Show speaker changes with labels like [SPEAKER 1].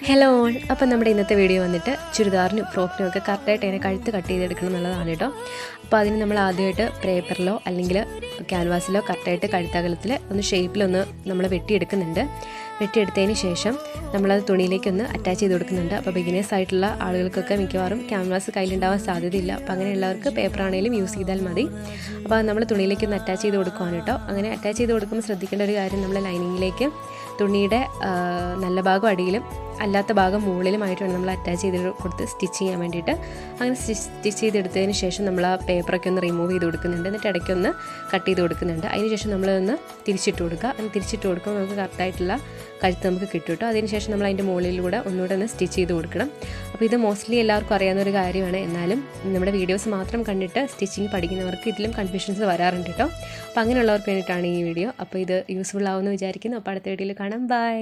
[SPEAKER 1] Hello all, അപ്പം നമ്മുടെ ഇന്നത്തെ വീഡിയോ വന്നിട്ട് ചുരിദാറിനും ഫ്രോക്കിനും ഒക്കെ കറക്റ്റായിട്ട് അതിനെ കഴുത്ത് കട്ട് ചെയ്തെടുക്കണം എന്നുള്ളതാണ് കേട്ടോ. അപ്പോൾ അതിന് നമ്മൾ ആദ്യമായിട്ട് പേപ്പറിലോ അല്ലെങ്കിൽ ക്യാൻവാസിലോ കറക്റ്റായിട്ട് കഴുത്തകലത്തിൽ ഒന്ന് ഷേപ്പിലൊന്ന് നമ്മൾ വെട്ടിയെടുക്കുന്നുണ്ട്. വെട്ടിയെടുത്തതിന് ശേഷം നമ്മളത് തുണിയിലേക്കൊന്ന് അറ്റാച്ച് ചെയ്ത് കൊടുക്കുന്നുണ്ട്. അപ്പോൾ ബിഗിനേഴ്സ് ആയിട്ടുള്ള ആളുകൾക്കൊക്കെ മിക്കവാറും ക്യാൻവാസ് കയ്യിലുണ്ടാവാൻ സാധ്യതയില്ല. അപ്പോൾ അങ്ങനെയുള്ളവർക്ക് പേപ്പർ ആണെങ്കിലും യൂസ് ചെയ്താൽ മതി. അപ്പോൾ അത് നമ്മൾ തുണിയിലേക്കൊന്ന് അറ്റാച്ച് ചെയ്ത് കൊടുക്കുകയാണ് കേട്ടോ. അങ്ങനെ അറ്റാച്ച് ചെയ്ത് കൊടുക്കുമ്പോൾ ശ്രദ്ധിക്കേണ്ട ഒരു കാര്യം, നമ്മൾ ലൈനിങ്ങിലേക്ക് തുണിയുടെ നല്ല ഭാഗം അടിയിലും അല്ലാത്ത ഭാഗം മുകളിലുമായിട്ട് വേണം നമ്മൾ അറ്റാച്ച് ചെയ്ത് കൊടുത്ത് സ്റ്റിച്ച് ചെയ്യാൻ വേണ്ടിയിട്ട്. അങ്ങനെ സ്റ്റിച്ച് ചെയ്തെടുത്തതിന് ശേഷം നമ്മൾ ആ പേപ്പറൊക്കെ ഒന്ന് റിമൂവ് ചെയ്ത് കൊടുക്കുന്നുണ്ട്. എന്നിട്ട് ഇടയ്ക്കൊന്ന് കട്ട് ചെയ്ത് കൊടുക്കുന്നുണ്ട്. അതിന് ശേഷം നമ്മളൊന്ന് തിരിച്ചിട്ട് കൊടുക്കുക. അത് തിരിച്ചിട്ട് കൊടുക്കുമ്പോൾ നമുക്ക് കറക്റ്റായിട്ടുള്ള കഴുത്ത് നമുക്ക് കിട്ടും കേട്ടോ. അതിനുശേഷം നമ്മൾ അതിൻ്റെ മുകളിലൂടെ ഒന്നുകൂടെ ഒന്ന് സ്റ്റിച്ച് ചെയ്ത് കൊടുക്കണം. അപ്പോൾ ഇത് മോസ്റ്റ്ലി എല്ലാവർക്കും അറിയാവുന്നൊരു കാര്യമാണ്. എന്നാലും നമ്മുടെ വീഡിയോസ് മാത്രം കണ്ടിട്ട് സ്റ്റിച്ചിങ് പഠിക്കുന്നവർക്ക് ഇതിലും കൺഫ്യൂഷൻസ് വരാറുണ്ട് കേട്ടോ. അപ്പോൾ അങ്ങനെയുള്ളവർക്ക് വേണ്ടിയിട്ടാണ് ഈ വീഡിയോ. അപ്പോൾ ഇത് യൂസ്ഫുൾ ആവുമെന്ന് വിചാരിക്കുന്നു. അപ്പോൾ അടുത്ത വീഡിയോയിൽ കാണാം. ബൈ.